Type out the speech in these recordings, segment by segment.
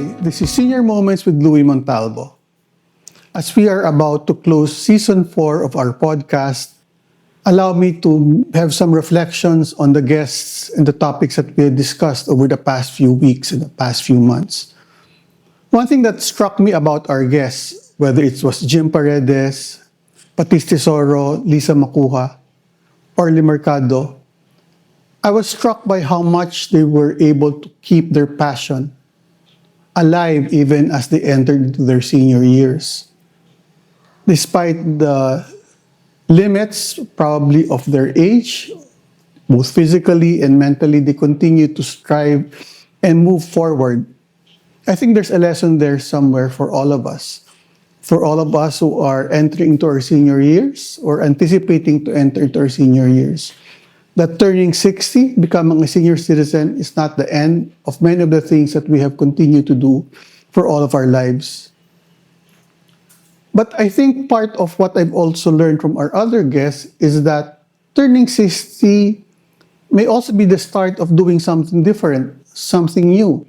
Hi, this is Senior Moments with Louis Montalvo. As we are about to close season 4 of our podcast, allow me to have some reflections on the guests and the topics that we have discussed over the past few weeks and the past few months. One thing that struck me about our guests, whether it was Jim Paredes, Patis Tesoro, Lisa Macuja, or Lee Mercado, I was struck by how much they were able to keep their passion alive even as they entered into their senior years. Despite the limits probably of their age, both physically and mentally, they continue to strive and move forward. I think there's a lesson there somewhere for all of us. For all of us who are entering into our senior years or anticipating to enter into our senior years, that turning 60, becoming a senior citizen, is not the end of many of the things that we have continued to do for all of our lives. But I think part of what I've also learned from our other guests is that turning 60 may also be the start of doing something different, something new,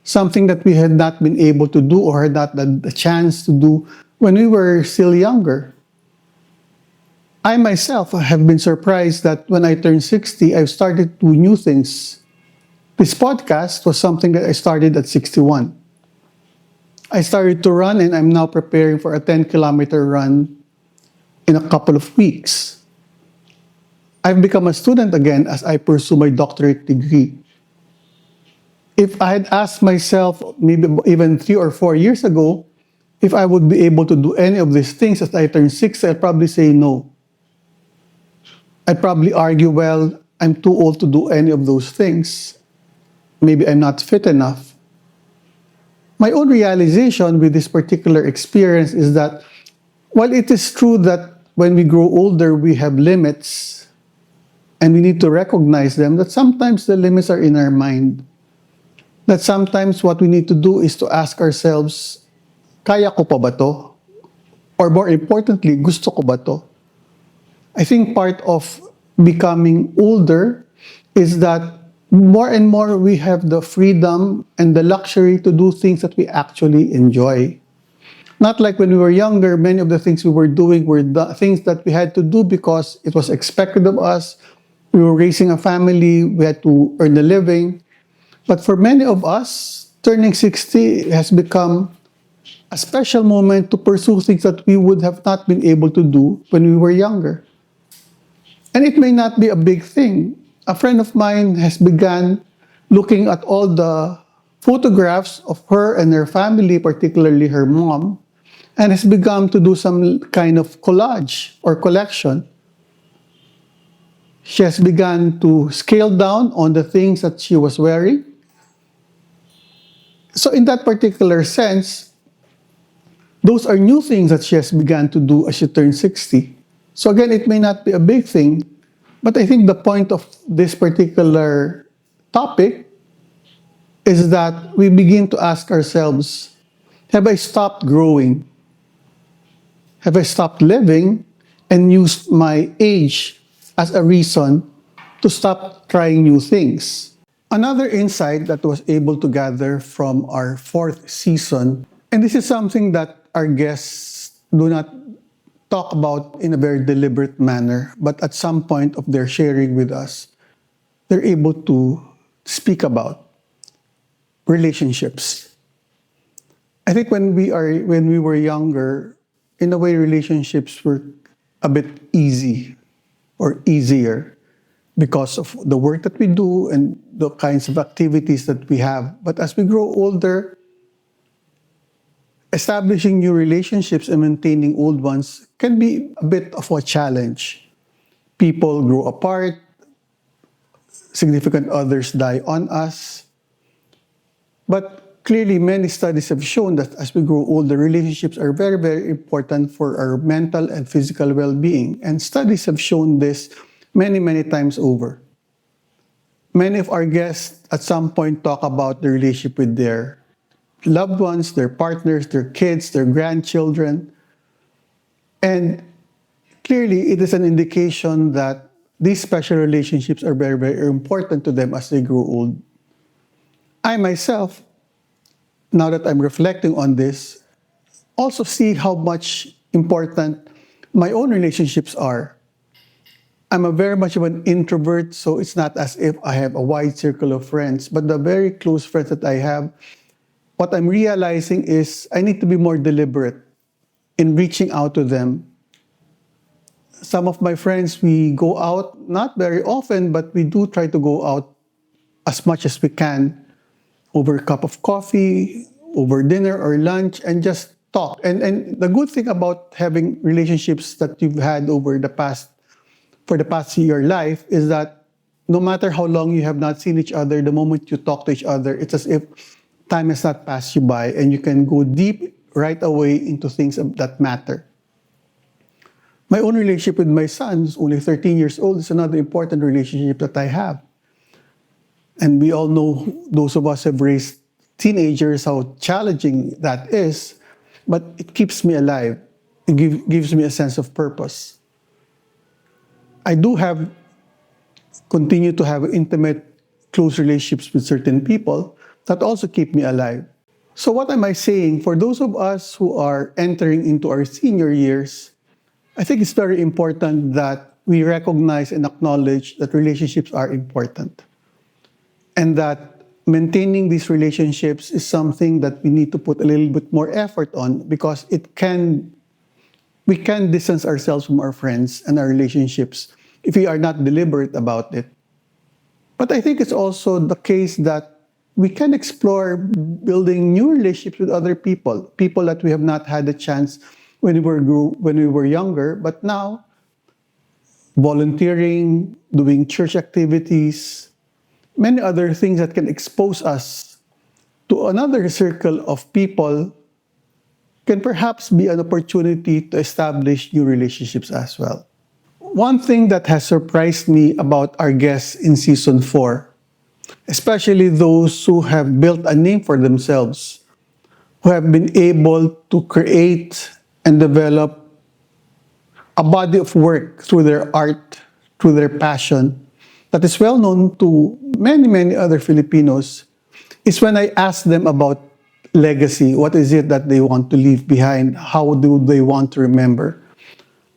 something that we had not been able to do or had not had the chance to do when we were still younger. I myself have been surprised that when I turned 60, I've started to do new things. This podcast was something that I started at 61. I started to run and I'm now preparing for a 10-kilometer run in a couple of weeks. I've become a student again as I pursue my doctorate degree. If I had asked myself maybe even 3 or 4 years ago if I would be able to do any of these things as I turn 60, I'd probably say no. I'd probably argue, well, I'm too old to do any of those things. Maybe I'm not fit enough. My own realization with this particular experience is that while it is true that when we grow older, we have limits and we need to recognize them, that sometimes the limits are in our mind. That sometimes what we need to do is to ask ourselves, kaya ko pa ba to? Or more importantly, gusto ko ba to? I think part of becoming older is that more and more we have the freedom and the luxury to do things that we actually enjoy. Not like when we were younger, many of the things we were doing were the things that we had to do because it was expected of us. We were raising a family, we had to earn a living. But for many of us, turning 60 has become a special moment to pursue things that we would have not been able to do when we were younger. And it may not be a big thing. A friend of mine has begun looking at all the photographs of her and her family, particularly her mom, and has begun to do some kind of collage or collection. She has begun to scale down on the things that she was wearing. So in that particular sense, those are new things that she has begun to do as she turned 60. So again, it may not be a big thing, but I think the point of this particular topic is that we begin to ask ourselves, have I stopped growing? Have I stopped living and used my age as a reason to stop trying new things? Another insight that was able to gather from our 4th season, and this is something that our guests do not talk about in a very deliberate manner, but at some point of their sharing with us, they're able to speak about relationships. I think when we were younger, in a way, relationships were a bit easy or easier because of the work that we do and the kinds of activities that we have. But as we grow older, establishing new relationships and maintaining old ones can be a bit of a challenge. People grow apart, significant others die on us. But clearly, many studies have shown that as we grow older, relationships are very, very important for our mental and physical well-being. And studies have shown this many, many times over. Many of our guests at some point talk about the relationship with their loved ones, their partners, their kids, their grandchildren. And clearly, it is an indication that these special relationships are very, very important to them as they grow old. I myself now that I'm reflecting on this, also see how much important my own relationships are. I'm a very much of an introvert, so it's not as if I have a wide circle of friends, but the very close friends that I have, what I'm realizing is I need to be more deliberate in reaching out to them. Some of my friends, we go out not very often, but we do try to go out as much as we can over a cup of coffee, over dinner or lunch, and just talk. And the good thing about having relationships that you've had for the past year life is that no matter how long you have not seen each other, the moment you talk to each other, it's as if time has not passed you by and you can go deep right away into things that matter. My own relationship with my son, who's only 13 years old, is another important relationship that I have. And we all know, those of us who have raised teenagers, how challenging that is, but it keeps me alive. It gives me a sense of purpose. I do continue to have intimate, close relationships with certain people that also keep me alive. So what am I saying? For those of us who are entering into our senior years, I think it's very important that we recognize and acknowledge that relationships are important, and that maintaining these relationships is something that we need to put a little bit more effort on, because we can distance ourselves from our friends and our relationships if we are not deliberate about it. But I think it's also the case that we can explore building new relationships with other people that we have not had a chance when we were younger, but now volunteering, doing church activities, many other things that can expose us to another circle of people can perhaps be an opportunity to establish new relationships as well. One thing that has surprised me about our guests in season 4, especially those who have built a name for themselves, who have been able to create and develop a body of work through their art, through their passion, that is well known to many, many other Filipinos, is when I ask them about legacy. What is it that they want to leave behind? How do they want to remember?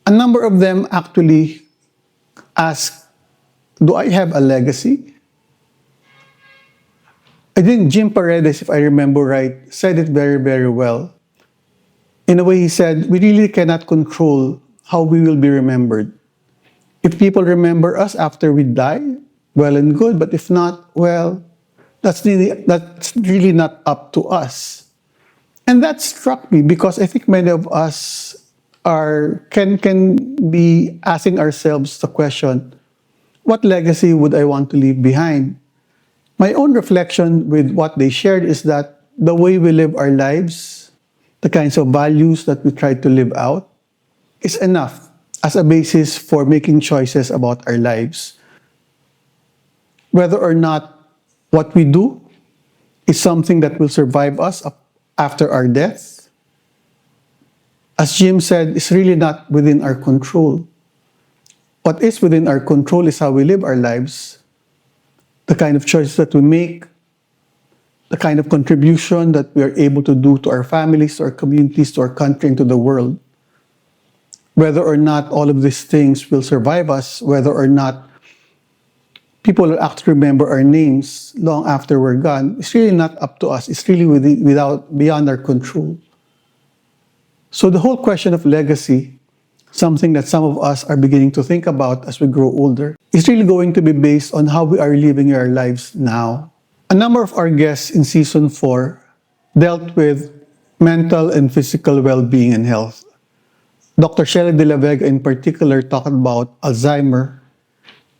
A number of them actually ask, do I have a legacy? I think Jim Paredes, if I remember right, said it very, very well. In a way, he said, we really cannot control how we will be remembered. If people remember us after we die, well and good, but if not, well, that's really not up to us. And that struck me because I think many of us can be asking ourselves the question, what legacy would I want to leave behind? My own reflection with what they shared is that the way we live our lives, the kinds of values that we try to live out, is enough as a basis for making choices about our lives. Whether or not what we do is something that will survive us after our death, as Jim said, is really not within our control. What is within our control is how we live our lives, the kind of choices that we make, the kind of contribution that we are able to do to our families, to our communities, to our country, and to the world. Whether or not all of these things will survive us, whether or not people will actually remember our names long after we're gone, it's really not up to us. It's really beyond our control. So the whole question of legacy, something that some of us are beginning to think about as we grow older, is really going to be based on how we are living our lives now. A number of our guests in season 4 dealt with mental and physical well-being and health. Dr. Shelley de la Vega in particular talked about Alzheimer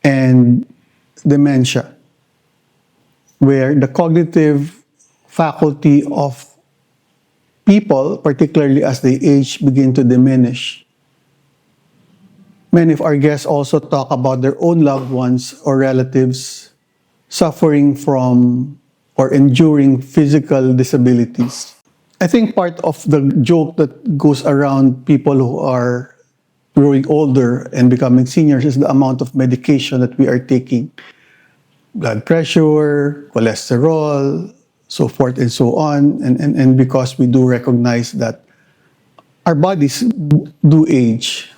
and dementia, where the cognitive faculty of people, particularly as they age, begin to diminish. Many of our guests also talk about their own loved ones or relatives suffering from or enduring physical disabilities. I think part of the joke that goes around people who are growing older and becoming seniors is the amount of medication that we are taking. Blood pressure, cholesterol, so forth and so on. And because we do recognize that our bodies do age.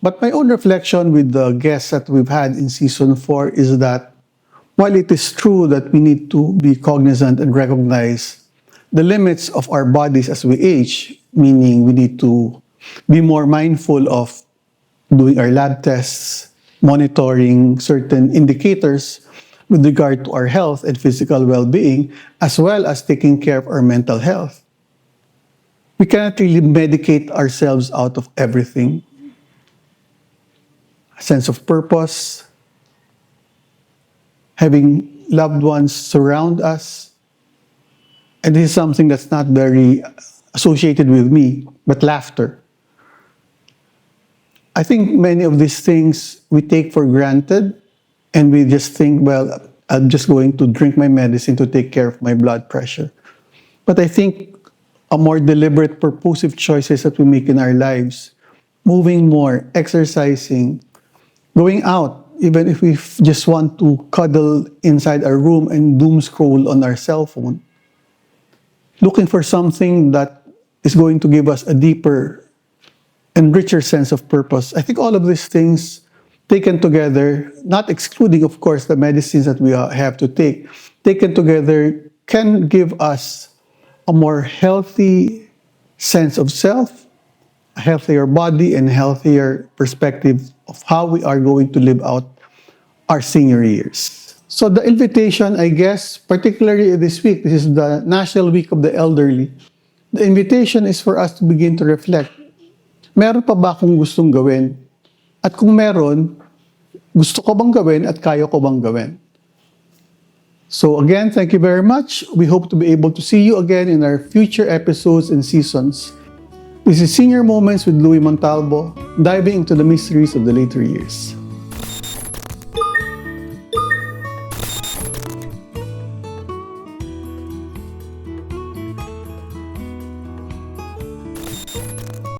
But my own reflection with the guests that we've had in season 4 is that while it is true that we need to be cognizant and recognize the limits of our bodies as we age, meaning we need to be more mindful of doing our lab tests, monitoring certain indicators with regard to our health and physical well-being, as well as taking care of our mental health. We cannot really medicate ourselves out of everything. A sense of purpose, having loved ones surround us, and this is something that's not very associated with me, but laughter. I think many of these things we take for granted, and we just think, well, I'm just going to drink my medicine to take care of my blood pressure. But I think a more deliberate, purposive choices that we make in our lives, moving more, exercising, going out, even if we just want to cuddle inside our room and doom scroll on our cell phone, looking for something that is going to give us a deeper and richer sense of purpose. I think all of these things taken together, not excluding, of course, the medicines that we have to take, taken together can give us a more healthy sense of self, a healthier body, and healthier perspective of how we are going to live out our senior years. So the invitation, I guess, particularly this week, this is the National Week of the Elderly, the invitation is for us to begin to reflect. Meron pa ba akong gustong gawin? At kung meron, gusto ko bang gawin at kaya ko bang gawin? So again, thank you very much. We hope to be able to see you again in our future episodes and seasons. This is Senior Moments with Louie Montalvo, diving into the mysteries of the later years.